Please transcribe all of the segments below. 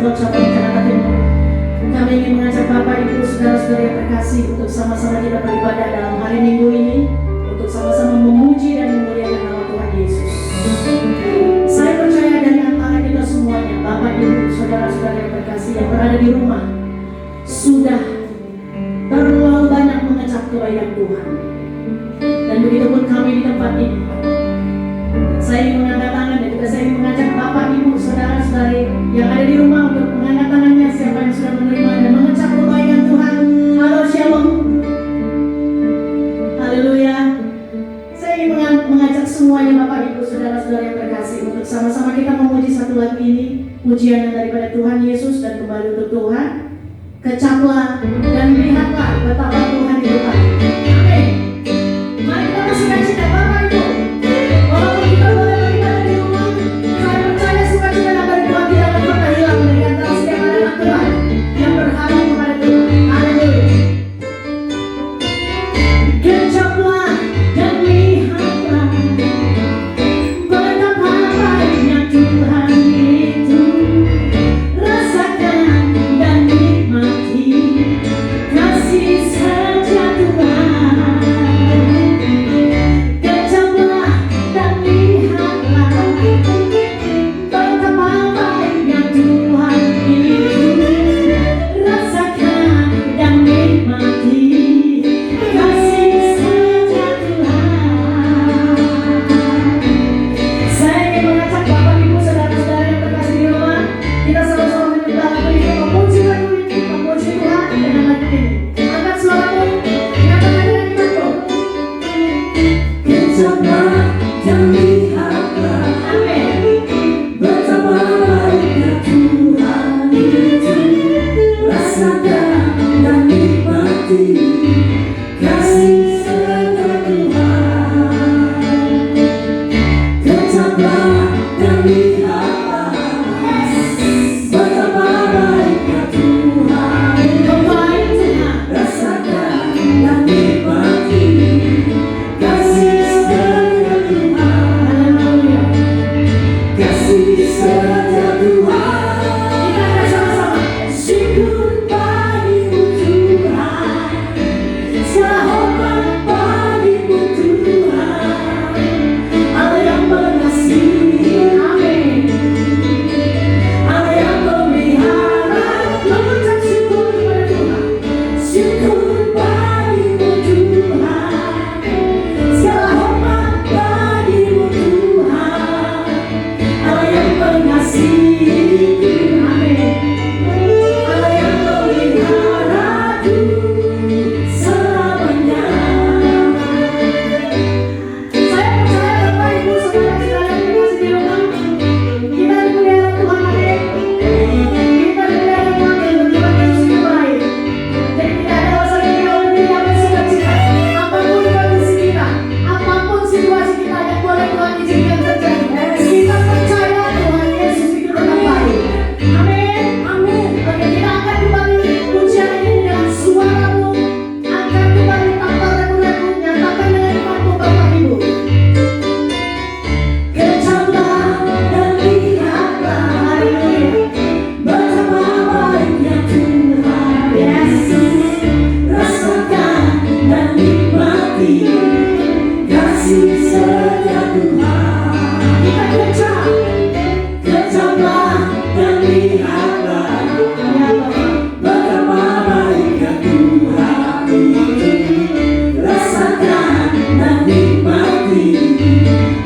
sebuah ucapan hatimu. Kami ingin mengajak Bapak Ibu saudara-saudara yang terkasih untuk sama-sama kita beribadah dalam hari Minggu ini, untuk sama-sama memuji dan memuliakan nama Tuhan Yesus. Saya percaya dari antara kita semuanya, Bapak Ibu saudara-saudara yang terkasih yang berada di rumah, sudah terlalu banyak mengecap kebaikan Tuhan. Dan begitupun kami di tempat ini. Saya ingin mengangkat tangan dan juga saya ingin mengajak Bapak Ibu saudara-saudari yang ada di rumah untuk mengangkat tangannya, siapa yang sudah menerima dan mengecap kebaikan Tuhan. Halo Shalom. Haleluya. Saya ingin mengajak semuanya Bapak Ibu saudara-saudari yang terkasih untuk sama-sama kita memuji satu lagu ini, pujian yang daripada Tuhan Yesus dan kembali untuk Tuhan. Kecaplah dan lihatlah betapa Tuhan hidup kami. Amin. Mari kita bersukacita Bapak Ibu. Walaupun kita boleh beribadah di rumah, saya percaya sukacita yang dari Tuhan tidak akan pernah hilang dari antara setiap anak Tuhan yang berharap kepada Tuhan. Haleluya. Kecaplah dan lihatlah betapa baiknya Tuhan itu. Rasakan dan nikmati kasih setia Tuhan. Kecaplah dan lihatlah betapa baiknya Tuhan itu. Rasakan dan nikmati kasih setia Tuhan. Saya ingin mengajak Bapak Ibu saudara-saudara yang terkasih di rumah, kita sama-sama menyembah lagu ini, memuji lagu ini, memuji Tuhan dengan lagu ini. Angkat suaramu, nyatakan dengan imanmu. Kecaplah dan lihatlah Amin. betapa baiknya Tuhan itu. Rasakan dan nikmati kasih setia Tuhan. Kecaplah dan lihatlah betapa baiknya Tuhan itu. Baik Tuhan. Rasakan dan nikmati kasih setia Tuhan. Haleluya. Kasih setia Tuhan. Kita akan sama-sama. Syukur bagimu Tuhan, segala hormat bagimu Tuhan, Allah yang mengasihi, Amin. Allah yang memelihara. Mengucap syukur kepada Tuhan. Syukur bagimu Tuhan, segala hormat bagimu Tuhan, Allah yang mengasihi, Amin. Allah yang memeliharaku selamanya. Saya percaya Bapak Ibu saudara-saudara yang terkasih di rumah, kita dipelihara Tuhan. Amin. Kita dipelihara Tuhan dan Tuhan Yesus yang baik. Jadi tidak ada alasan yang kita lebih yang bersukacita. Apapun kondisi kita, apapun situasi kita yang boleh Tuhan izinkan terjadi, kita percaya Tuhan Yesus itu tetap baik. Amin. Amin. Oke, kita angkat kembali pujian ini dengan suaramu. Angkat kembali tanpa ragu-ragu, nyatakan dengan imanmu Bapak Ibu. Kecaplah dan lihatlah Haleluya. betapa baiknya Tuhan Yesus. Rasakan dan nikmati kasih setia Tuhan. Kita kecap. Kecaplah dan lihatlah Ya Bapak. betapa baiknya Tuhan itu. Rasakan dan nikmati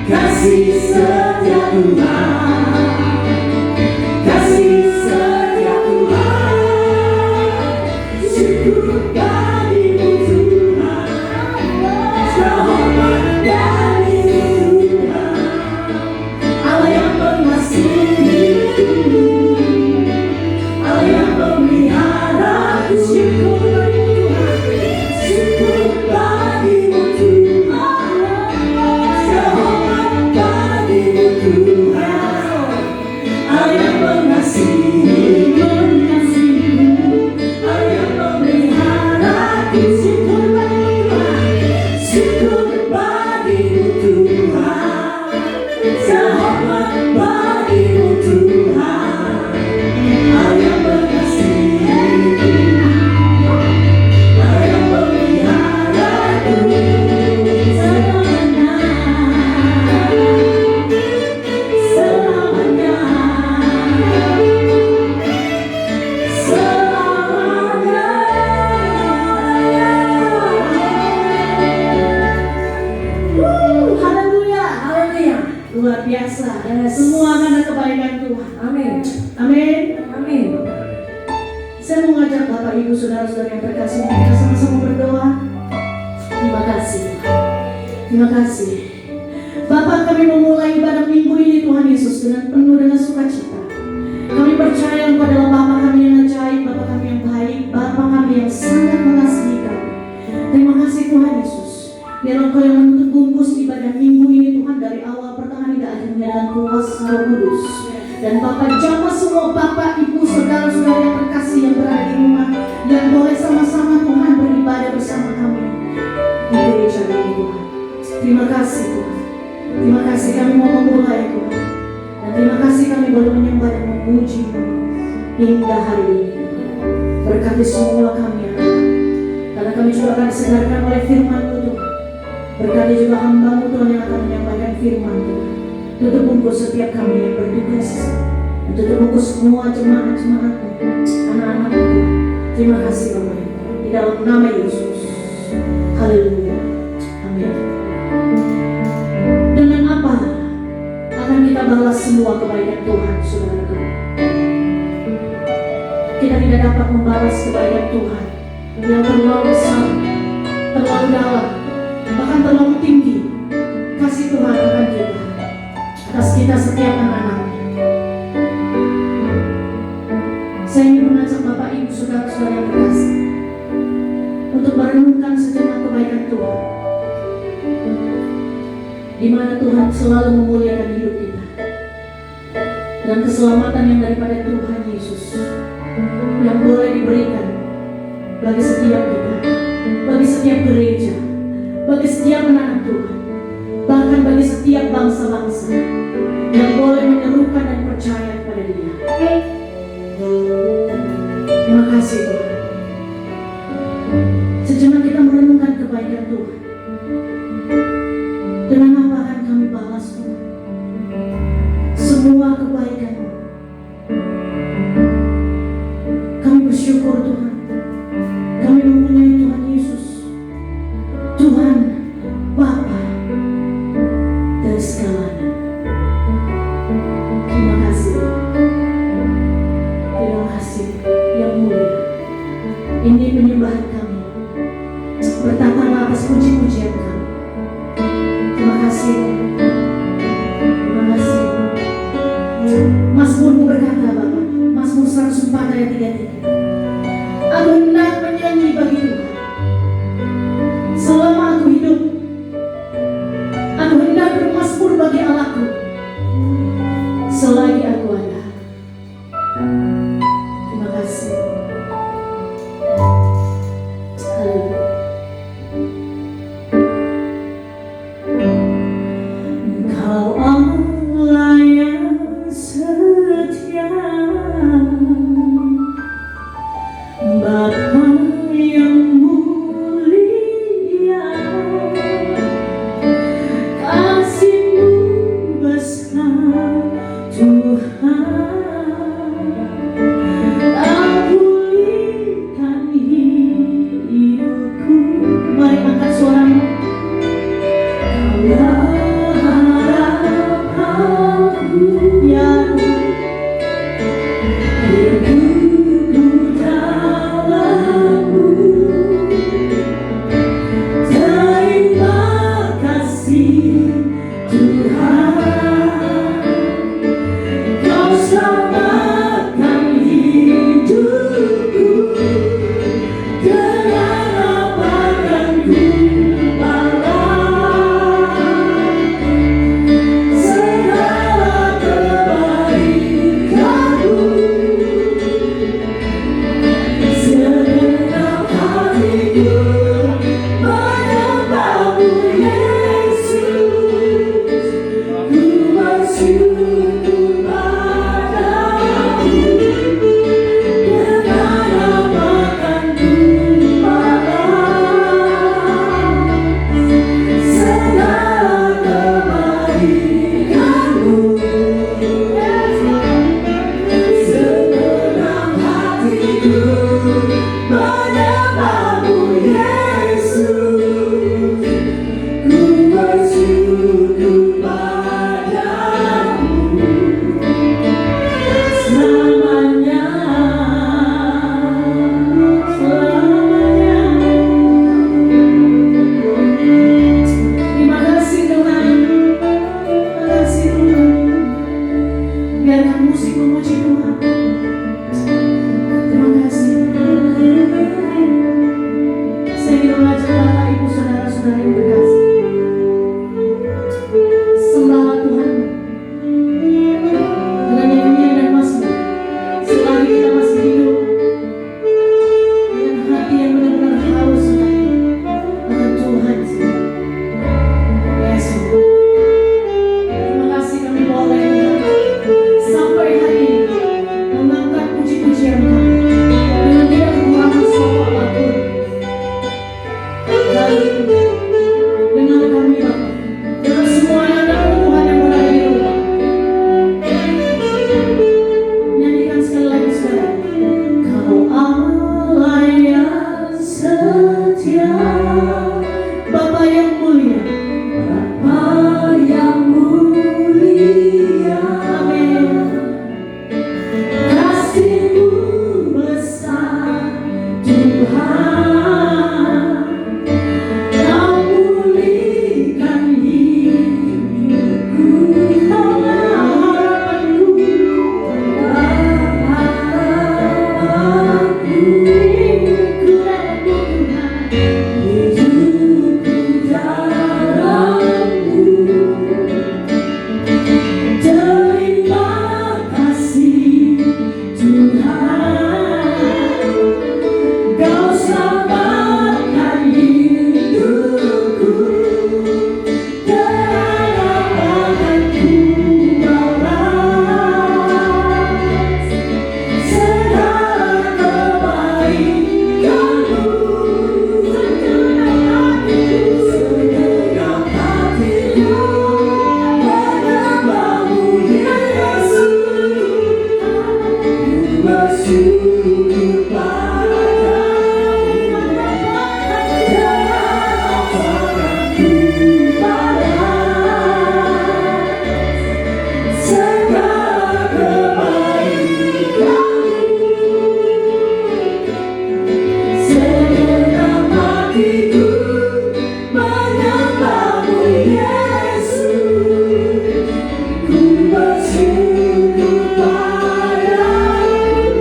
kasih setia Tuhan. Kasih setia Tuhan. Syukur bagimu Tuhan, segala hormat bagimu Tuhan, Allah yang mengasihi, Allah yang memelihara. Syukur bagimu Tuhan, syukur bagimu Tuhan, segala hormat bagimu Tuhan, Allah yang mengasihi, Allah yang memelihara. Syukur bagimu Tuhan, syukur bagimu Tuhan, segala hormat bagimu Tuhan. Semua karena kebaikan Tuhan. Amin. Amin. Amin. Saya mau ngajak Bapak Ibu Saudara-saudara yang terkasih, kita sama-sama berdoa. Terima kasih. Terima kasih. Bapak, kami memulai ibadah minggu ini Tuhan Yesus dengan penuh dengan sukacita. Kami percaya Engkau adalah Bapa kami yang ajaib, Bapa kami yang baik, Bapa kami yang sangat mengasihi kami. Terima kasih Tuhan Yesus. Biar Engkau yang menutup bungkus ibadah minggu ini Tuhan, dari awal pertengahan hingga akhirnya dengan kuasa Roh Kudus. Dan Bapak jamah semua Bapak, Ibu, Saudara-saudara yang terkasih yang berada di rumah, yang boleh sama-sama Tuhan beribadah bersama kami di gereja ini Tuhan. Terima kasih Tuhan. Terima kasih kami mau memulai Tuhan. Dan terima kasih kami boleh menyembah dan memuji hingga hari ini. Berkati semua kami ya Tuhan. Karena kami juga akan disegarkan oleh firman-Mu Tuhan. Berkati juga hamba-Mu Tuhan yang akan menyampaikan firman Tuhan. Tutup bungkus setiap kami yang bertugas. Tutup bungkus semua jemaat-jemaat-Mu, anak-anak-Mu Tuhan. Terima kasih Bapak Ibu. Di dalam nama Yesus. Haleluya. Amin. Dengan apa akan kita balas semua kebaikan Tuhan, saudara-saudara? Kita tidak dapat membalas kebaikan Tuhan yang terlalu besar, terlalu dalam, bahkan terlalu tinggi. Kasih Tuhan akan kita, atas kita setiap anak-anaknya. Saya ingin mengajak Bapak Ibu Saudara-saudara yang terkasih untuk merenungkan sejenak kebaikan Tuhan, di mana Tuhan selalu memuliakan hidup kita, dan keselamatan yang daripada Tuhan Yesus yang boleh diberikan bagi setiap kita, bagi setiap gereja, bagi setiap anak Tuhan, bahkan bagi setiap bangsa-bangsa yang boleh menyerukan dan percaya kepada Dia. Terima kasih Tuhan. Sejenak kita merenungkan kebaikan Tuhan. Dengan apa akan kami balas Tuhan semua kebaikan-Mu? Kami bersyukur Tuhan, kami mempunyai Tuhan Yesus, Tuhan Bapa dari segalanya. Terima kasih, terima kasih yang mulia. Ini penyembahan kami, bertambahlah atas puji-pujian kami. Terima kasih, terima kasih. Mazmur berkata Bapak, Mazmur 104 ayat 33, aku hendak menyanyi bagi Tuhan selama aku hidup. Aku hendak bermazmur bagi Allahku selagi aku ada. Terima kasih. Haleluya. Engkau Allah yang setia, Bapa yang mulia, kasih-Mu besar Tuhan, tak pulihkan hidupku. Mari angkat suaramu. Kau Biarkan musik memuji Tuhan. Terima kasih. Saya ingin mengajak Bapak, Ibu, Saudara-saudara yang berkasih, sembahlah Tuhan dengan nyanyian dan mazmur. Selagi kita masih hidup dengan hati yang benar-benar haus akan Tuhan. Yesus, terima kasih kami boleh sampai hari ini mengangkat puji-pujian kami dengan tidak kekurangan suatu apapun. Lalu dengan kami Bapa, dengan semua anak Tuhan yang berada di rumah, nyanyikan sekali lagi saudara. Kau Allah yang setia, Bapa yang mulia, Bapa yang mulia, amin. Kasih-Mu besar Tuhan, Kau pulihkan hidupku, Kaulah harapanku, hidupku dalam-Mu Tuhan, hidupku dalam-Mu. Terima kasih Tuhan, Kau selamatkan hidupku, terhadap-Ku balas segala kebaikan-Mu, segenap hatiku menyembah-Mu Yesus, bersyukur padamu, ku balas segala kebaikan-Mu, segenap hatiku menyembah-Mu Yesus, ku bersyukur padamu,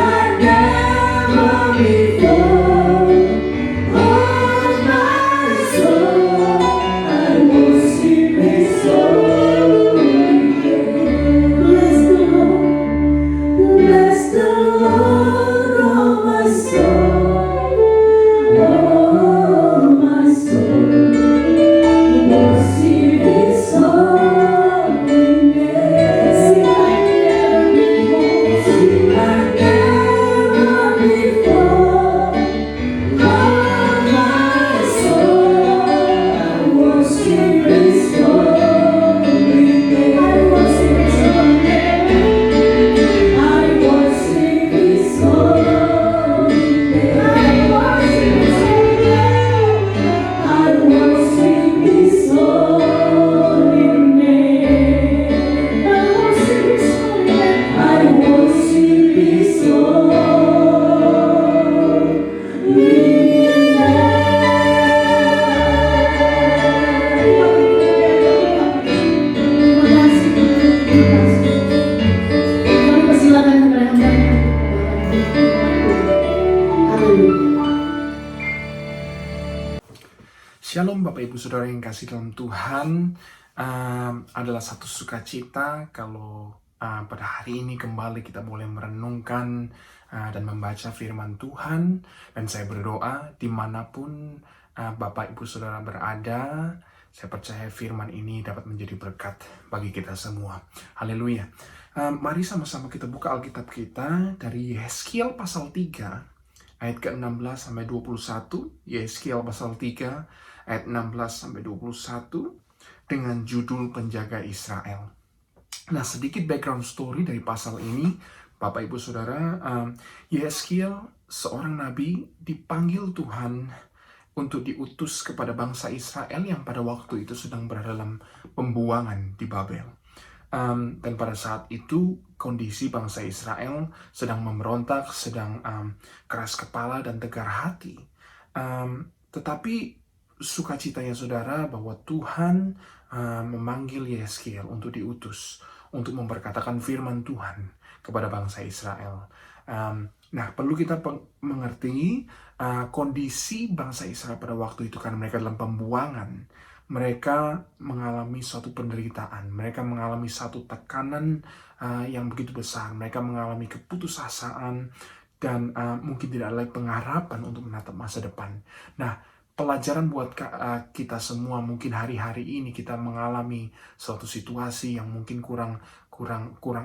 like never before. Oh, my soul, I worship His holy name. Bless the Lord, bless the Lord, oh my soul, oh my soul, worship His holy name. Sing like never before, oh my soul, I worship His holy name. I worship His holy name. I worship His holy name. I worship His holy name. I worship His holy name. I worship His holy name. I worship His Kami persilakan kepada hamba-Nya untuk membawakan Haleluya. Shalom Bapak Ibu Saudara yang kasih dalam Tuhan. Adalah satu sukacita kalau pada hari ini kembali kita boleh merenungkan dan membaca firman Tuhan. Dan saya berdoa dimanapun Bapak Ibu Saudara berada, saya percaya firman ini dapat menjadi berkat bagi kita semua. Haleluya. Mari sama-sama kita buka Alkitab kita dari Yeskiel pasal 3 ayat ke-16 sampai 21. Yeskiel pasal 3 ayat 16 sampai 21 dengan judul Penjaga Israel. Nah, sedikit background story dari pasal ini, Bapak Ibu Saudara. Yeskiel, seorang nabi, dipanggil Tuhan untuk diutus kepada bangsa Israel yang pada waktu itu sedang berada dalam pembuangan di Babel. Dan pada saat itu kondisi bangsa Israel sedang memberontak, sedang keras kepala dan tegar hati. Tetapi sukacitanya saudara bahwa Tuhan memanggil Yeskiel untuk diutus, untuk memperkatakan firman Tuhan kepada bangsa Israel. Nah, perlu kita mengerti kondisi bangsa Israel pada waktu itu karena mereka dalam pembuangan. Mereka mengalami suatu penderitaan, mereka mengalami satu tekanan yang begitu besar, mereka mengalami keputusasaan dan mungkin tidak ada lagi pengharapan untuk menatap masa depan. Nah, pelajaran buat kita semua, mungkin hari-hari ini kita mengalami suatu situasi yang mungkin kurang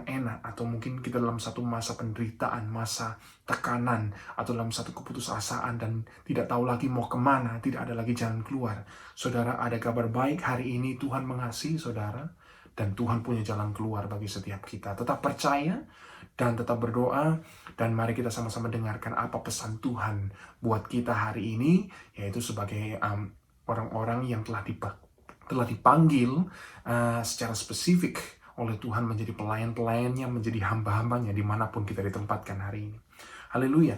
enak, atau mungkin kita dalam satu masa penderitaan, masa tekanan, atau dalam satu keputusasaan dan tidak tahu lagi mau kemana, tidak ada lagi jalan keluar. Saudara, ada kabar baik hari ini. Tuhan mengasihi saudara dan Tuhan punya jalan keluar bagi setiap kita. Tetap percaya dan tetap berdoa, dan mari kita sama-sama dengarkan apa pesan Tuhan buat kita hari ini, yaitu sebagai orang-orang yang telah dipanggil secara spesifik oleh Tuhan menjadi pelayan-pelayannya, menjadi hamba-hambanya dimanapun kita ditempatkan hari ini. Haleluya.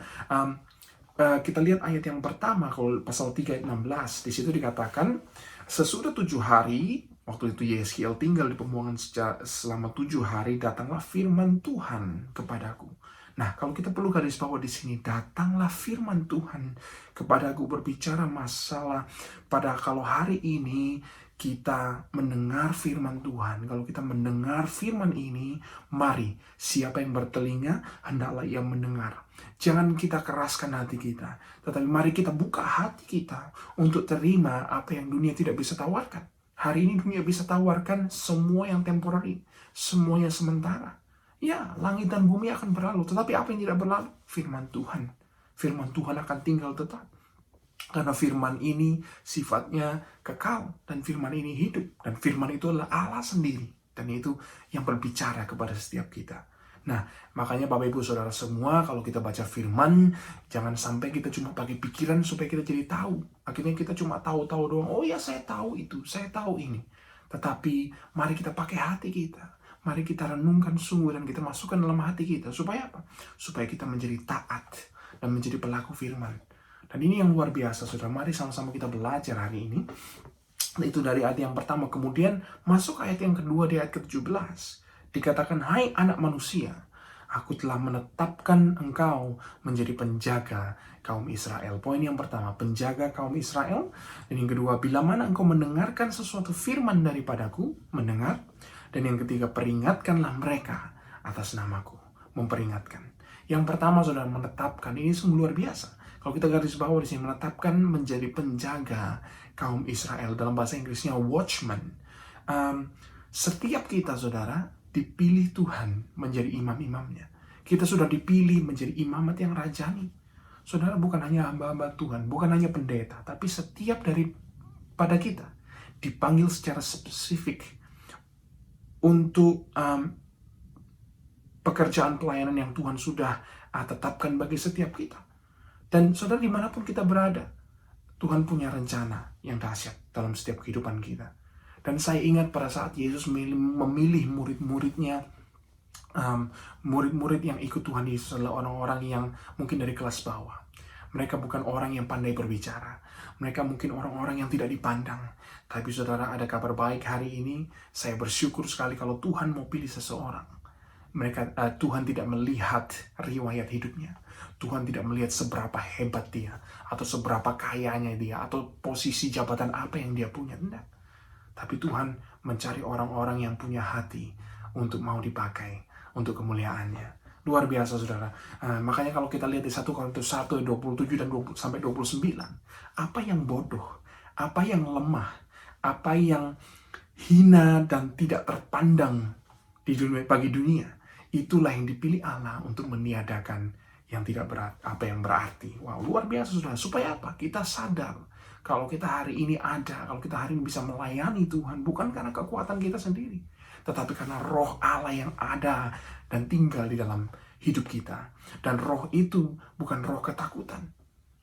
Kita lihat ayat yang pertama, kalau pasal 3 ayat 16, di situ dikatakan, sesudah 7 hari, waktu itu Yeskiel tinggal di pembuangan selama 7 hari, datanglah firman Tuhan kepadaku. Nah, kalau kita perlu garis bawah di sini, datanglah firman Tuhan kepadaku, berbicara masalah pada kalau hari ini kita mendengar firman Tuhan. Kalau kita mendengar firman ini, mari siapa yang bertelinga, hendaklah ia mendengar. Jangan kita keraskan hati kita, tetapi mari kita buka hati kita untuk terima apa yang dunia tidak bisa tawarkan. Hari ini dunia bisa tawarkan semua yang temporary, semuanya sementara. Ya, langit dan bumi akan berlalu, tetapi apa yang tidak berlalu? Firman Tuhan. Firman Tuhan akan tinggal tetap. Karena firman ini sifatnya kekal, dan firman ini hidup, dan firman itu adalah Allah sendiri, dan itu yang berbicara kepada setiap kita. Nah, makanya Bapak Ibu Saudara semua, kalau kita baca firman, jangan sampai kita cuma pakai pikiran supaya kita jadi tahu. Akhirnya kita cuma tahu-tahu doang, oh ya saya tahu itu, saya tahu ini. Tetapi mari kita pakai hati kita. Mari kita renungkan sungguh dan kita masukkan dalam hati kita. Supaya apa? Supaya kita menjadi taat dan menjadi pelaku firman. Dan ini yang luar biasa, saudara. Mari sama-sama kita belajar hari ini. Itu dari ayat yang pertama. Kemudian masuk ayat yang kedua di ayat ke-17. Dikatakan, hai anak manusia, Aku telah menetapkan engkau menjadi penjaga kaum Israel. Poin yang pertama, penjaga kaum Israel. Dan yang kedua, bila mana engkau mendengarkan sesuatu firman daripadaku, mendengar. Dan yang ketiga, peringatkanlah mereka atas namaku, memperingatkan. Yang pertama, saudara, menetapkan. Ini sungguh luar biasa. Kalau kita garis bawah di sini, menetapkan menjadi penjaga kaum Israel. Dalam bahasa Inggrisnya watchman. Setiap kita, saudara, dipilih Tuhan menjadi imam-imamnya. Kita sudah dipilih menjadi imamat yang rajani. Saudara, bukan hanya hamba-hamba Tuhan, bukan hanya pendeta, tapi setiap daripada kita dipanggil secara spesifik untuk pekerjaan pelayanan yang Tuhan sudah tetapkan bagi setiap kita. Dan saudara, dimanapun kita berada, Tuhan punya rencana yang dahsyat dalam setiap kehidupan kita. Dan saya ingat pada saat Yesus memilih murid-muridnya, murid-murid yang ikut Tuhan Yesus adalah orang-orang yang mungkin dari kelas bawah. Mereka bukan orang yang pandai berbicara. Mereka mungkin orang-orang yang tidak dipandang. Tapi saudara, ada kabar baik hari ini. Saya bersyukur sekali kalau Tuhan mau pilih seseorang. Tuhan tidak melihat riwayat hidupnya. Tuhan tidak melihat seberapa hebat dia, atau seberapa kayanya dia, atau posisi jabatan apa yang dia punya. Tidak. Tapi Tuhan mencari orang-orang yang punya hati untuk mau dipakai untuk kemuliaannya. Luar biasa, saudara. Makanya kalau kita lihat di 1 Korintus 1, 27 dan 29, apa yang bodoh, apa yang lemah, apa yang hina dan tidak terpandang bagi dunia, itulah yang dipilih Allah untuk meniadakan yang tidak berarti. Wow, luar biasa, saudara. Supaya apa? Kita sadar kalau kita hari ini ada, kalau kita hari ini bisa melayani Tuhan, bukan karena kekuatan kita sendiri, tetapi karena roh Allah yang ada dan tinggal di dalam hidup kita. Dan roh itu bukan roh ketakutan.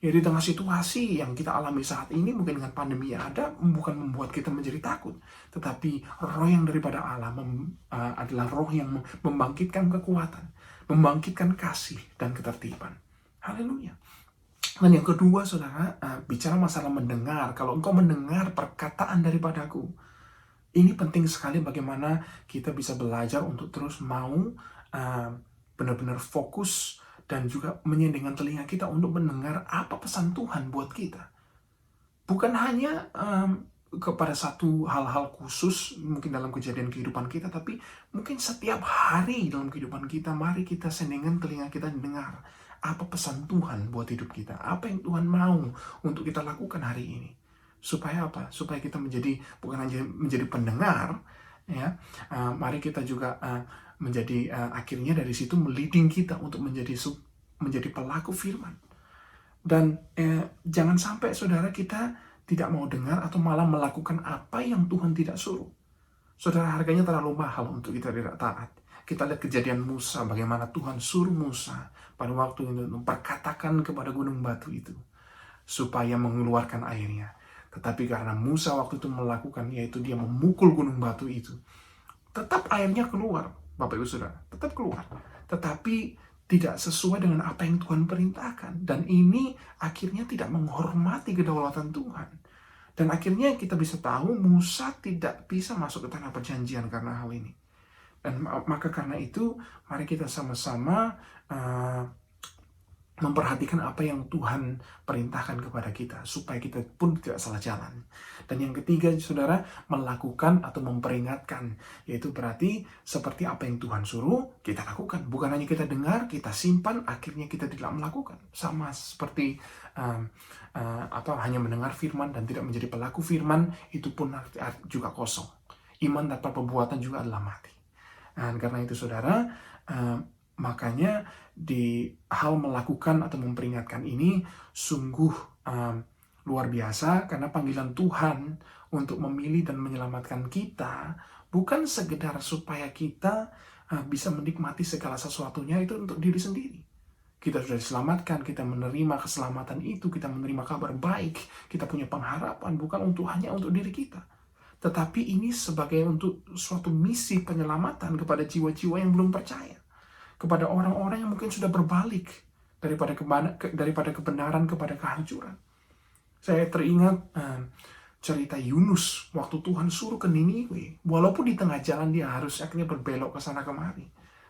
Ya, di tengah situasi yang kita alami saat ini, mungkin dengan pandemi yang ada, bukan membuat kita menjadi takut, tetapi roh yang daripada Allah adalah roh yang membangkitkan kekuatan, membangkitkan kasih dan ketertiban. Haleluya. Dan yang kedua, saudara, bicara masalah mendengar. Kalau engkau mendengar perkataan daripadaku, ini penting sekali bagaimana kita bisa belajar untuk terus mau benar-benar fokus dan juga menyediakan telinga kita untuk mendengar apa pesan Tuhan buat kita. Bukan hanya kepada satu hal-hal khusus mungkin dalam kejadian kehidupan kita, tapi mungkin setiap hari dalam kehidupan kita, mari kita sediakan telinga kita dengar apa pesan Tuhan buat hidup kita, apa yang Tuhan mau untuk kita lakukan hari ini. Supaya apa? Supaya kita bukan hanya menjadi pendengar, ya. Mari kita juga menjadi akhirnya dari situ meliding kita untuk menjadi pelaku firman. Dan jangan sampai, saudara, kita tidak mau dengar atau malah melakukan apa yang Tuhan tidak suruh. Saudara, harganya terlalu mahal untuk kita tidak taat. Kita lihat kejadian Musa, bagaimana Tuhan suruh Musa pada waktu itu memperkatakan kepada gunung batu itu supaya mengeluarkan airnya. Tetapi karena Musa waktu itu melakukan, yaitu dia memukul gunung batu itu, tetap airnya keluar, Bapak Ibu Saudara, tetap keluar. Tetapi tidak sesuai dengan apa yang Tuhan perintahkan. Dan ini akhirnya tidak menghormati kedaulatan Tuhan. Dan akhirnya kita bisa tahu Musa tidak bisa masuk ke tanah perjanjian karena hal ini. Dan maka karena itu, mari kita sama-sama memperhatikan apa yang Tuhan perintahkan kepada kita, supaya kita pun tidak salah jalan. Dan yang ketiga, saudara, melakukan atau memperingatkan, yaitu berarti seperti apa yang Tuhan suruh, kita lakukan. Bukan hanya kita dengar, kita simpan, akhirnya kita tidak melakukan. Sama seperti hanya mendengar firman dan tidak menjadi pelaku firman, itu pun juga kosong. Iman tanpa perbuatan juga adalah mati. Dan karena itu, saudara, makanya di hal melakukan atau memperingatkan ini sungguh luar biasa, karena panggilan Tuhan untuk memilih dan menyelamatkan kita bukan sekedar supaya kita bisa menikmati segala sesuatunya itu untuk diri sendiri. Kita sudah diselamatkan, kita menerima keselamatan itu, kita menerima kabar baik, kita punya pengharapan bukan hanya untuk diri kita. Tetapi ini sebagai untuk suatu misi penyelamatan kepada jiwa-jiwa yang belum percaya. Kepada orang-orang yang mungkin sudah berbalik daripada kebenaran kepada kehancuran. Saya teringat cerita Yunus waktu Tuhan suruh ke Niniwe. Walaupun di tengah jalan dia harus akhirnya berbelok ke sana kemari.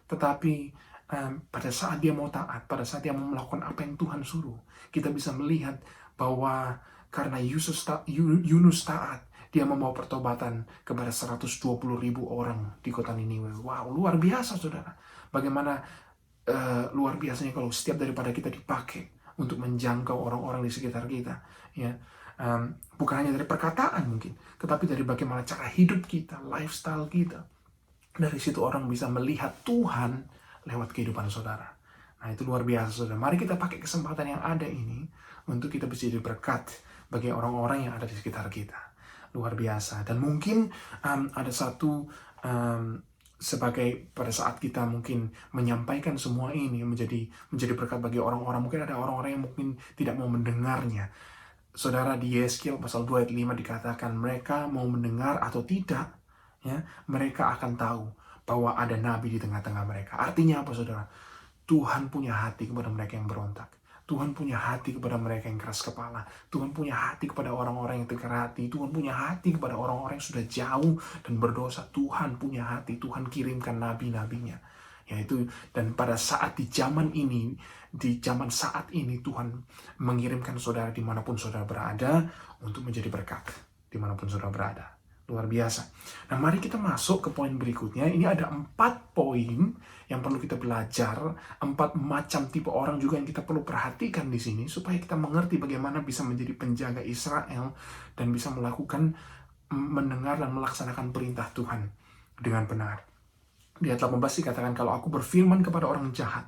Tetapi pada saat dia mau taat, pada saat dia mau melakukan apa yang Tuhan suruh, kita bisa melihat bahwa karena Yunus taat, dia membawa pertobatan kepada 120.000 orang di kota Niniwe. Wow, luar biasa saudara. Bagaimana luar biasanya kalau setiap daripada kita dipakai untuk menjangkau orang-orang di sekitar kita. Ya, bukan hanya dari perkataan mungkin, tetapi dari bagaimana cara hidup kita, lifestyle kita. Dari situ orang bisa melihat Tuhan lewat kehidupan saudara. Nah, itu luar biasa saudara. Mari kita pakai kesempatan yang ada ini untuk kita bisa jadi berkat bagi orang-orang yang ada di sekitar kita. Luar biasa. Dan mungkin ada satu sebagai pada saat kita mungkin menyampaikan semua ini menjadi berkat bagi orang-orang. Mungkin ada orang-orang yang mungkin tidak mau mendengarnya. Saudara, di Yeskiel pasal 2 ayat 5 dikatakan mereka mau mendengar atau tidak, ya, mereka akan tahu bahwa ada nabi di tengah-tengah mereka. Artinya apa saudara? Tuhan punya hati kepada mereka yang berontak. Tuhan punya hati kepada mereka yang keras kepala. Tuhan punya hati kepada orang-orang yang tegar hati. Tuhan punya hati kepada orang-orang yang sudah jauh dan berdosa. Tuhan punya hati. Tuhan kirimkan nabi-nabinya. Yaitu, dan pada saat di zaman saat ini Tuhan mengirimkan saudara dimanapun saudara berada untuk menjadi berkat dimanapun saudara berada. Luar biasa. Nah, mari kita masuk ke poin berikutnya. Ini ada 4 poin yang perlu kita belajar, 4 macam tipe orang juga yang kita perlu perhatikan di sini supaya kita mengerti bagaimana bisa menjadi penjaga Israel dan bisa melakukan, mendengar dan melaksanakan perintah Tuhan dengan benar. Di ayat 18 dikatakan, kalau aku berfirman kepada orang jahat,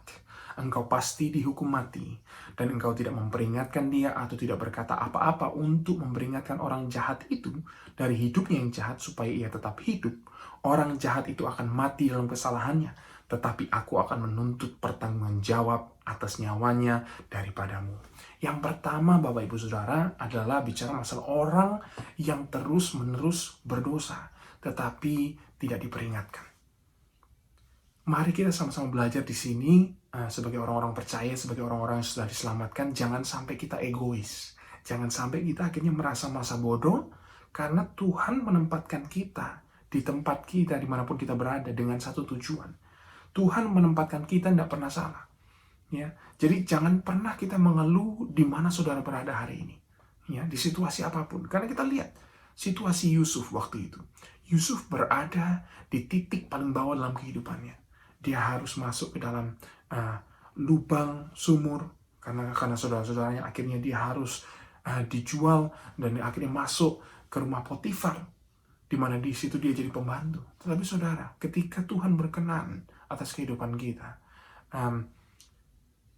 engkau pasti dihukum mati, dan engkau tidak memperingatkan dia atau tidak berkata apa-apa untuk memperingatkan orang jahat itu dari hidupnya yang jahat supaya ia tetap hidup. Orang jahat itu akan mati dalam kesalahannya, tetapi aku akan menuntut pertanggungjawab atas nyawanya daripadamu. Yang pertama Bapak Ibu Saudara adalah bicara masalah orang yang terus-menerus berdosa, tetapi tidak diperingatkan. Mari kita sama-sama belajar di sini sebagai orang-orang percaya, sebagai orang-orang yang sudah diselamatkan, jangan sampai kita egois. Jangan sampai kita akhirnya merasa bodoh karena Tuhan menempatkan kita di tempat kita dimanapun kita berada dengan satu tujuan. Tuhan menempatkan kita tidak pernah salah. Ya, jadi jangan pernah kita mengeluh di mana saudara berada hari ini. Ya, di situasi apapun. Karena kita lihat situasi Yusuf waktu itu. Yusuf berada di titik paling bawah dalam kehidupannya. Dia harus masuk ke dalam lubang sumur karena saudara-saudaranya, akhirnya dia harus dijual dan akhirnya masuk ke rumah Potifar, di mana di situ dia jadi pembantu. Tetapi saudara, ketika Tuhan berkenan atas kehidupan kita,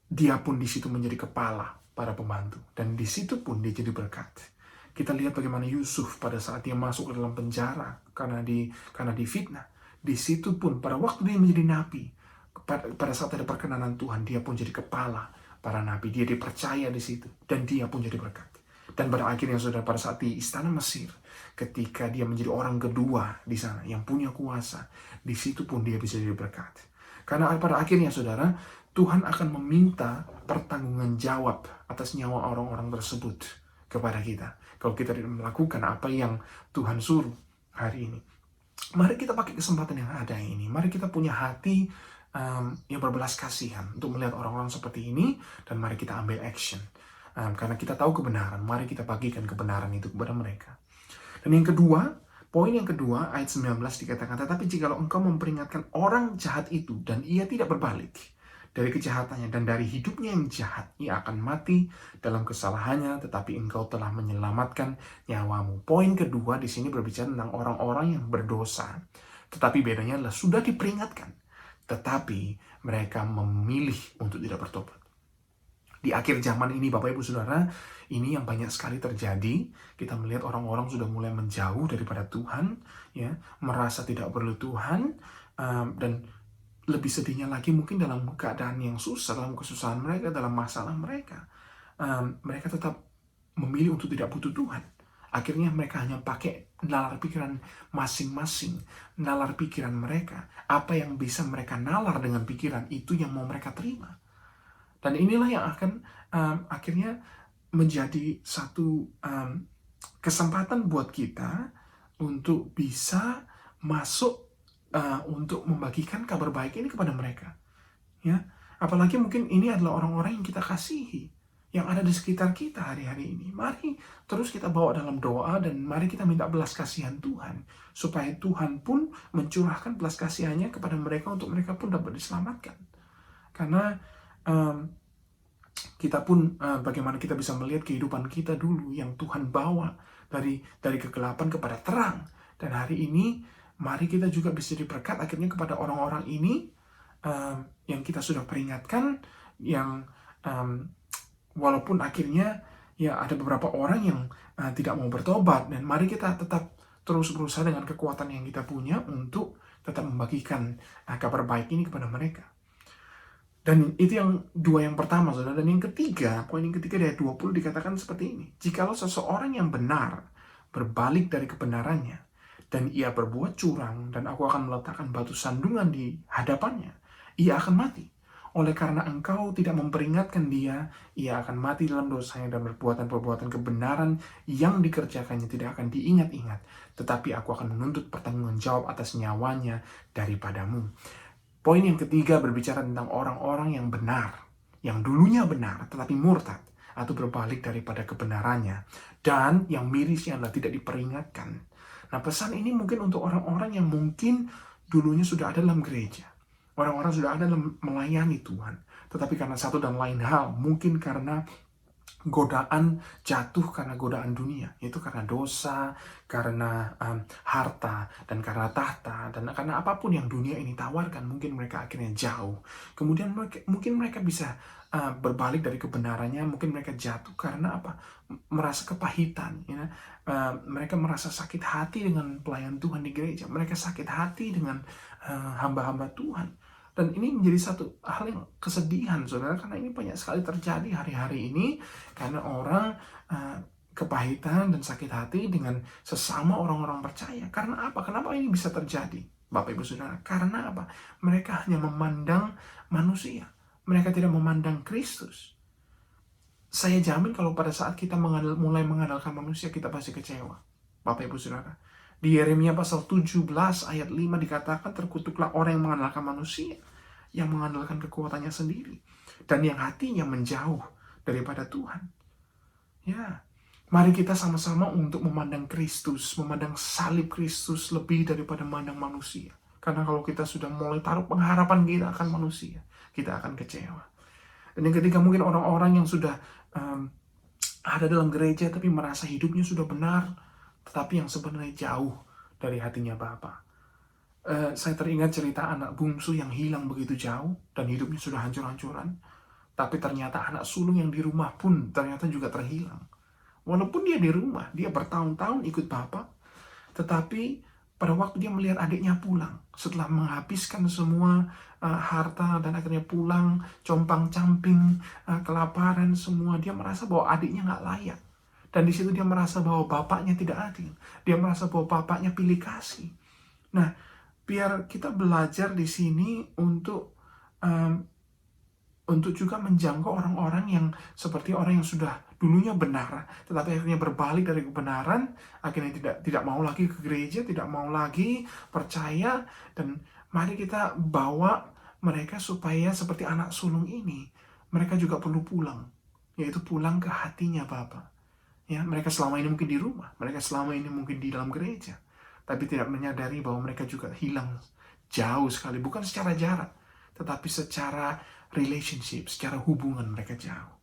dia pun di situ menjadi kepala para pembantu, dan di situ pun dia jadi berkat. Kita lihat bagaimana Yusuf pada saat dia masuk ke dalam penjara karena difitnah. Di situ pun pada waktu dia menjadi nabi, pada saat ada perkenanan Tuhan, dia pun jadi kepala para nabi. Dia dipercaya di situ dan dia pun jadi berkat. Dan pada akhirnya saudara, pada saat di istana Mesir, ketika dia menjadi orang kedua di sana yang punya kuasa, di situ pun dia bisa jadi berkat. Karena pada akhirnya saudara, Tuhan akan meminta pertanggungjawaban jawab atas nyawa orang-orang tersebut kepada kita kalau kita tidak melakukan apa yang Tuhan suruh hari ini. Mari kita pakai kesempatan yang ada ini. Mari kita punya hati yang berbelas kasihan untuk melihat orang-orang seperti ini, dan mari kita ambil action. Karena kita tahu kebenaran, mari kita bagikan kebenaran itu kepada mereka. Dan yang kedua, poin yang kedua, ayat 19 dikatakan, tetapi jikalau engkau memperingatkan orang jahat itu dan ia tidak berbalik dari kejahatannya dan dari hidupnya yang jahat, ia akan mati dalam kesalahannya, tetapi engkau telah menyelamatkan nyawamu. Poin kedua di sini berbicara tentang orang-orang yang berdosa, tetapi bedanya adalah sudah diperingatkan, tetapi mereka memilih untuk tidak bertobat. Di akhir zaman ini Bapak Ibu Saudara, ini yang banyak sekali terjadi. Kita melihat orang-orang sudah mulai menjauh daripada Tuhan, ya, merasa tidak perlu Tuhan, dan lebih sedihnya lagi mungkin dalam keadaan yang susah, dalam kesusahan mereka, dalam masalah mereka, mereka tetap memilih untuk tidak butuh Tuhan. Akhirnya mereka hanya pakai nalar pikiran masing-masing, nalar pikiran mereka. Apa yang bisa mereka nalar dengan pikiran itu yang mau mereka terima. Dan inilah yang akan akhirnya menjadi satu kesempatan buat kita untuk bisa masuk untuk membagikan kabar baik ini kepada mereka. Ya, apalagi mungkin ini adalah orang-orang yang kita kasihi, yang ada di sekitar kita hari-hari ini. Mari terus kita bawa dalam doa dan mari kita minta belas kasihan Tuhan, supaya Tuhan pun mencurahkan belas kasihannya kepada mereka untuk mereka pun dapat diselamatkan. Karena kita pun bagaimana kita bisa melihat kehidupan kita dulu yang Tuhan bawa dari kegelapan kepada terang. Dan hari ini mari kita juga bisa diberkat akhirnya kepada orang-orang ini yang kita sudah peringatkan, yang walaupun akhirnya ya ada beberapa orang yang tidak mau bertobat, dan mari kita tetap terus berusaha dengan kekuatan yang kita punya untuk tetap membagikan kabar baik ini kepada mereka. Dan itu yang dua yang pertama, saudara. Dan yang ketiga, poin yang ketiga dari ayat 20 dikatakan seperti ini. Jikalau seseorang yang benar berbalik dari kebenarannya, dan ia berbuat curang, dan aku akan meletakkan batu sandungan di hadapannya, ia akan mati. Oleh karena engkau tidak memperingatkan dia, ia akan mati dalam dosanya dan perbuatan-perbuatan kebenaran yang dikerjakannya tidak akan diingat-ingat. Tetapi aku akan menuntut pertanggung jawab atas nyawanya daripadamu. Poin yang ketiga berbicara tentang orang-orang yang benar, yang dulunya benar tetapi murtad atau berbalik daripada kebenarannya. Dan yang mirisnya adalah tidak diperingatkan. Nah, pesan ini mungkin untuk orang-orang yang mungkin dulunya sudah ada dalam gereja. Orang-orang sudah ada dalam melayani Tuhan. Tetapi karena satu dan lain hal, mungkin karena godaan jatuh karena godaan dunia, yaitu karena dosa, karena harta, dan karena tahta, dan karena apapun yang dunia ini tawarkan, mungkin mereka akhirnya jauh. Kemudian mungkin mereka bisa berbalik dari kebenarannya, mungkin mereka jatuh karena apa? Merasa kepahitan, ya. Mereka merasa sakit hati dengan pelayan Tuhan di gereja, mereka sakit hati dengan hamba-hamba Tuhan. Dan ini menjadi satu hal yang kesedihan, saudara, karena ini banyak sekali terjadi hari-hari ini, karena orang kepahitan dan sakit hati dengan sesama orang-orang percaya. Karena apa? Kenapa ini bisa terjadi, Bapak Ibu Saudara? Karena apa? Mereka hanya memandang manusia. Mereka tidak memandang Kristus. Saya jamin kalau pada saat kita mulai mengandalkan manusia, kita pasti kecewa, Bapak Ibu Saudara. Di Yeremia pasal 17 ayat 5 dikatakan, terkutuklah orang yang mengandalkan manusia, yang mengandalkan kekuatannya sendiri, dan yang hatinya menjauh daripada Tuhan. Ya, mari kita sama-sama untuk memandang Kristus, memandang salib Kristus lebih daripada memandang manusia. Karena kalau kita sudah mulai taruh pengharapan kita akan manusia, kita akan kecewa. Dan yang ketiga, mungkin orang-orang yang sudah ada dalam gereja tapi merasa hidupnya sudah benar, tetapi yang sebenarnya jauh dari hatinya Bapa. Saya teringat cerita anak bungsu yang hilang begitu jauh dan hidupnya sudah hancur-hancuran. Tapi ternyata anak sulung yang di rumah pun ternyata juga terhilang. Walaupun dia di rumah, dia bertahun-tahun ikut Bapa, tetapi pada waktu dia melihat adiknya pulang, setelah menghabiskan semua harta dan akhirnya pulang, compang-camping, kelaparan semua, dia merasa bahwa adiknya nggak layak. Dan di situ dia merasa bahwa bapaknya tidak adil. Dia merasa bahwa bapaknya pilih kasih. Nah, biar kita belajar di sini untuk juga menjangkau orang-orang yang seperti orang yang sudah dulunya benar, tetapi akhirnya berbalik dari kebenaran, akhirnya tidak mau lagi ke gereja, tidak mau lagi percaya, dan mari kita bawa mereka supaya seperti anak sulung ini, mereka juga perlu pulang, yaitu pulang ke hatinya Bapa. Ya, mereka selama ini mungkin di rumah, mereka selama ini mungkin di dalam gereja, tapi tidak menyadari bahwa mereka juga hilang jauh sekali, bukan secara jarak, tetapi secara relationship, secara hubungan mereka jauh.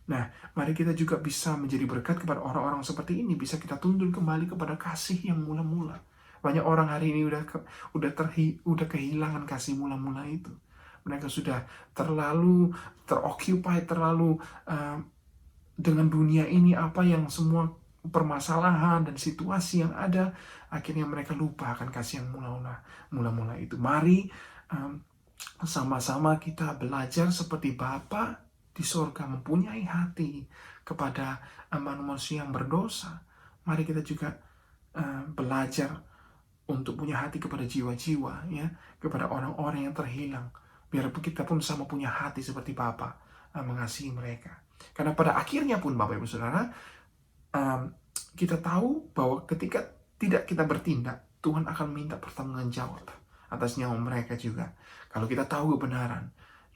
Nah, mari kita juga bisa menjadi berkat kepada orang-orang seperti ini, bisa kita tuntun kembali kepada kasih yang mula-mula. Banyak orang hari ini udah kehilangan kasih mula-mula itu. Mereka sudah terlalu teroccupy, terlalu dengan dunia ini, apa yang semua permasalahan dan situasi yang ada, akhirnya mereka lupa akan kasih yang mula-mula itu. Mari sama-sama kita belajar seperti Bapa di surga mempunyai hati kepada manusia yang berdosa. Mari kita juga belajar untuk punya hati kepada jiwa-jiwa, ya, kepada orang-orang yang terhilang. Biar kita pun sama punya hati seperti Bapa mengasihi mereka. Karena pada akhirnya pun Bapak Ibu Saudara, kita tahu bahwa ketika tidak kita bertindak, Tuhan akan minta pertanggungan jawab atas nyawa mereka juga. Kalau kita tahu kebenaran,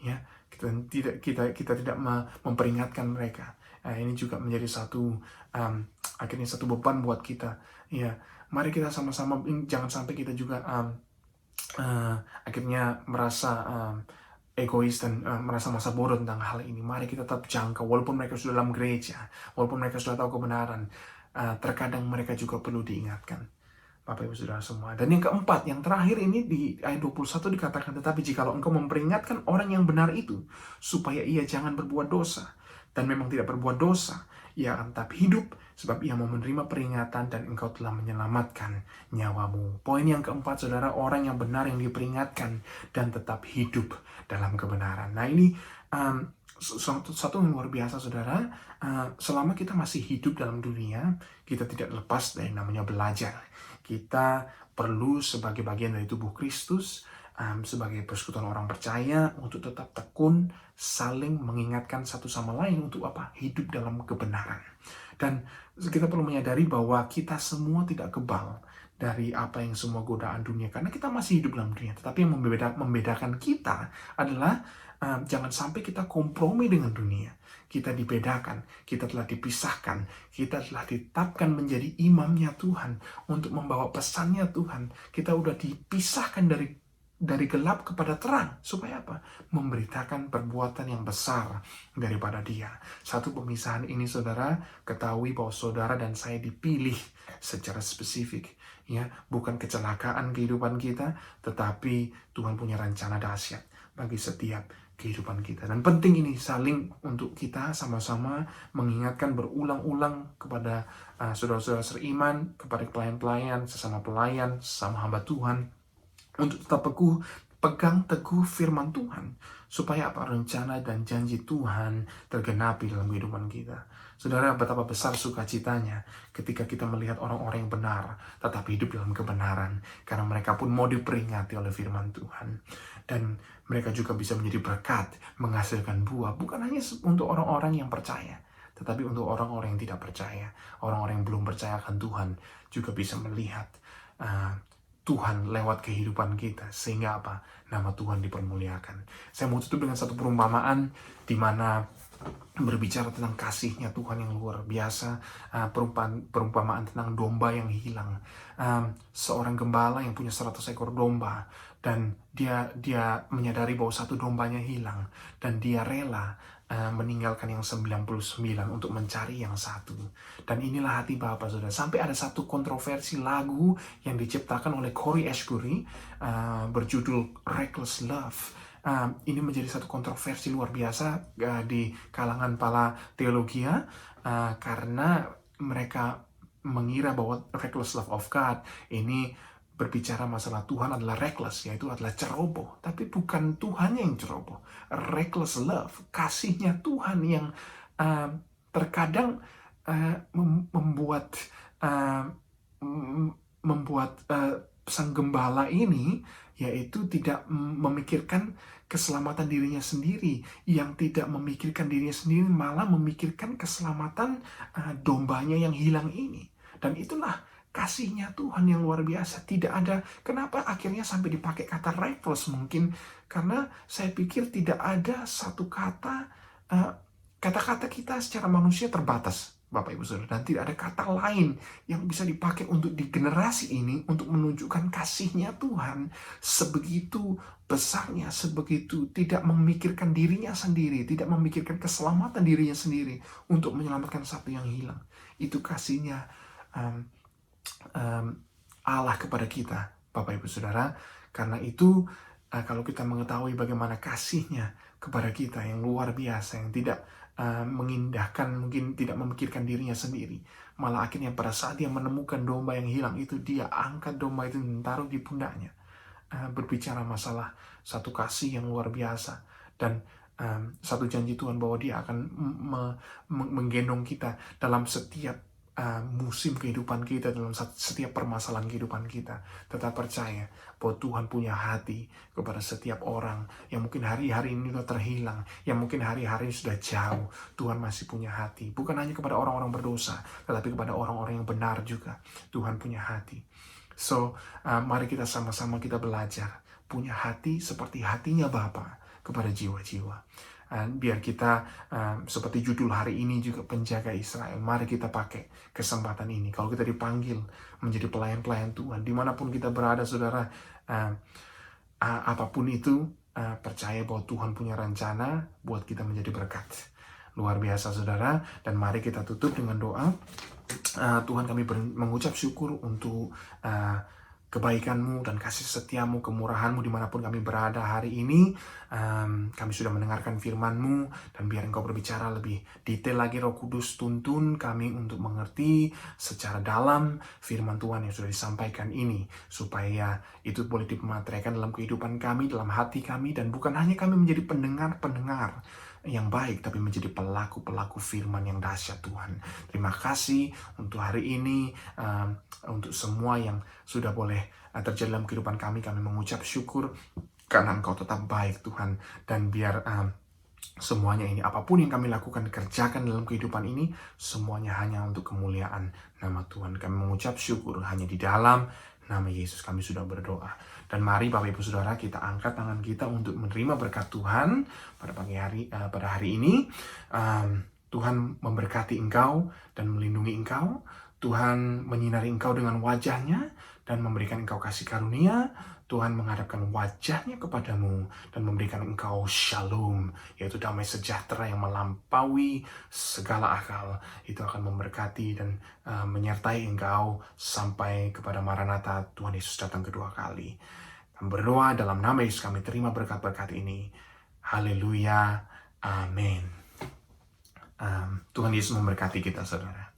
ya. Kita tidak memperingatkan mereka. Ini juga menjadi akhirnya satu beban buat kita. Ya, mari kita sama-sama, jangan sampai kita juga akhirnya merasa egois dan merasa masa bodoh tentang hal ini. Mari kita tetap jangkau, walaupun mereka sudah dalam gereja, walaupun mereka sudah tahu kebenaran, terkadang mereka juga perlu diingatkan. Bapak Ibu Saudara semua. Dan yang keempat, yang terakhir ini di ayat 21 dikatakan, tetapi jikalau engkau memperingatkan orang yang benar itu, supaya ia jangan berbuat dosa, dan memang tidak berbuat dosa, ia akan tetap hidup, sebab ia mau menerima peringatan dan engkau telah menyelamatkan nyawamu. Poin yang keempat, saudara, orang yang benar yang diperingatkan dan tetap hidup dalam kebenaran. Nah ini satu yang luar biasa, saudara. Selama kita masih hidup dalam dunia, kita tidak lepas dari namanya belajar. Kita perlu sebagai bagian dari tubuh Kristus, sebagai persekutuan orang percaya, untuk tetap tekun, saling mengingatkan satu sama lain untuk apa? Hidup dalam kebenaran. Dan kita perlu menyadari bahwa kita semua tidak kebal dari apa yang semua godaan dunia, karena kita masih hidup dalam dunia. Tetapi yang membedakan kita adalah jangan sampai kita kompromi dengan dunia. Kita dibedakan, kita telah dipisahkan, kita telah ditetapkan menjadi imamnya Tuhan untuk membawa pesannya Tuhan. Kita udah dipisahkan dari gelap kepada terang. Supaya apa? Memberitakan perbuatan yang besar daripada Dia. Satu pemisahan ini, saudara, ketahui bahwa saudara dan saya dipilih secara spesifik. Ya, bukan kecelakaan kehidupan kita, tetapi Tuhan punya rencana dahsyat bagi setiap kehidupan kita. Dan penting ini saling untuk kita sama-sama mengingatkan berulang-ulang kepada saudara-saudara seriman, kepada pelayan-pelayan, sesama pelayan, sesama hamba Tuhan, untuk tetap pegang teguh firman Tuhan, supaya apa? Rencana dan janji Tuhan tergenapi dalam kehidupan kita. Saudara, betapa besar sukacitanya ketika kita melihat orang-orang yang benar tetap hidup dalam kebenaran, karena mereka pun mau diperingati oleh firman Tuhan. Dan mereka juga bisa menjadi berkat, menghasilkan buah, bukan hanya untuk orang-orang yang percaya, tetapi untuk orang-orang yang tidak percaya. Orang-orang yang belum percaya akan Tuhan juga bisa melihat Tuhan lewat kehidupan kita, sehingga apa? Nama Tuhan dipermuliakan. Saya mau tutup dengan satu perumpamaan di mana berbicara tentang kasihnya Tuhan yang luar biasa. Perumpamaan tentang domba yang hilang. Seorang gembala yang punya 100 ekor domba, dan dia menyadari bahwa satu dombanya hilang, dan dia rela meninggalkan yang 99 untuk mencari yang satu. Dan inilah hati Bapa, saudara. Sampai ada satu kontroversi lagu yang diciptakan oleh Corey Asbury berjudul Reckless Love. Ini menjadi satu kontroversi luar biasa di kalangan para teologia, karena mereka mengira bahwa reckless love of God ini berbicara masalah Tuhan adalah reckless, yaitu adalah ceroboh. Tapi bukan Tuhan yang ceroboh. Reckless love, kasihnya Tuhan yang terkadang membuat sang gembala ini, yaitu tidak memikirkan keselamatan dirinya sendiri. Yang tidak memikirkan dirinya sendiri, malah memikirkan keselamatan dombanya yang hilang ini. Dan itulah kasihnya Tuhan yang luar biasa. Tidak ada, kenapa akhirnya sampai dipakai kata reckless? Mungkin karena saya pikir tidak ada satu kata-kata kita secara manusia terbatas, Bapak Ibu Saudara, dan tidak ada kata lain yang bisa dipakai untuk di generasi ini untuk menunjukkan kasihnya Tuhan sebegitu besarnya, sebegitu tidak memikirkan dirinya sendiri, tidak memikirkan keselamatan dirinya sendiri untuk menyelamatkan satu yang hilang. Itu kasihnya Allah kepada kita, Bapak Ibu Saudara. Karena itu kalau kita mengetahui bagaimana kasihnya kepada kita yang luar biasa, yang tidak mengindahkan, mungkin tidak memikirkan dirinya sendiri, malah akhirnya pada saat dia menemukan domba yang hilang itu, dia angkat domba itu dan taruh di pundaknya. Berbicara masalah satu kasih yang luar biasa, dan satu janji Tuhan bahwa dia akan menggendong kita dalam setiap musim kehidupan kita, dalam setiap permasalahan kehidupan kita. Tetap percaya bahwa Tuhan punya hati kepada setiap orang yang mungkin hari-hari ini sudah terhilang, yang mungkin hari-hari ini sudah jauh. Tuhan masih punya hati, bukan hanya kepada orang-orang berdosa, tetapi kepada orang-orang yang benar juga Tuhan punya hati. So, mari kita sama-sama kita belajar punya hati seperti hatinya Bapa kepada jiwa-jiwa. Biar kita seperti judul hari ini juga, penjaga Israel. Mari kita pakai kesempatan ini. Kalau kita dipanggil menjadi pelayan-pelayan Tuhan, dimanapun kita berada, saudara, apapun itu, percaya bahwa Tuhan punya rencana buat kita menjadi berkat. Luar biasa, saudara. Dan mari kita tutup dengan doa. Tuhan, kami mengucap syukur untuk kebaikan-Mu dan kasih setiamu, kemurahan-Mu dimanapun kami berada hari ini. Kami sudah mendengarkan firman-Mu, dan biar Engkau berbicara lebih detail lagi. Roh Kudus, tuntun kami untuk mengerti secara dalam firman Tuhan yang sudah disampaikan ini, supaya itu boleh dimateraikan dalam kehidupan kami, dalam hati kami, dan bukan hanya kami menjadi pendengar-pendengar yang baik, tapi menjadi pelaku-pelaku firman yang dahsyat, Tuhan. Terima kasih untuk hari ini, untuk semua yang sudah boleh terjadi dalam kehidupan kami. Kami mengucap syukur karena Engkau tetap baik, Tuhan. Dan biar semuanya ini, apapun yang kami lakukan, kerjakan dalam kehidupan ini, semuanya hanya untuk kemuliaan nama Tuhan. Kami mengucap syukur hanya di dalam nama Yesus kami sudah berdoa. Dan mari Bapak Ibu Saudara, kita angkat tangan kita untuk menerima berkat Tuhan pada pagi hari, pada hari ini. Tuhan memberkati engkau dan melindungi engkau. Tuhan menyinari engkau dengan wajahnya dan memberikan engkau kasih karunia. Tuhan menghadapkan wajahnya kepadamu dan memberikan engkau shalom, yaitu damai sejahtera yang melampaui segala akal. Itu akan memberkati dan menyertai engkau sampai kepada Maranatha, Tuhan Yesus datang kedua kali. Kami berdoa dalam nama Yesus, kami terima berkat-berkat ini. Haleluya. Amin. Tuhan Yesus memberkati kita, saudara.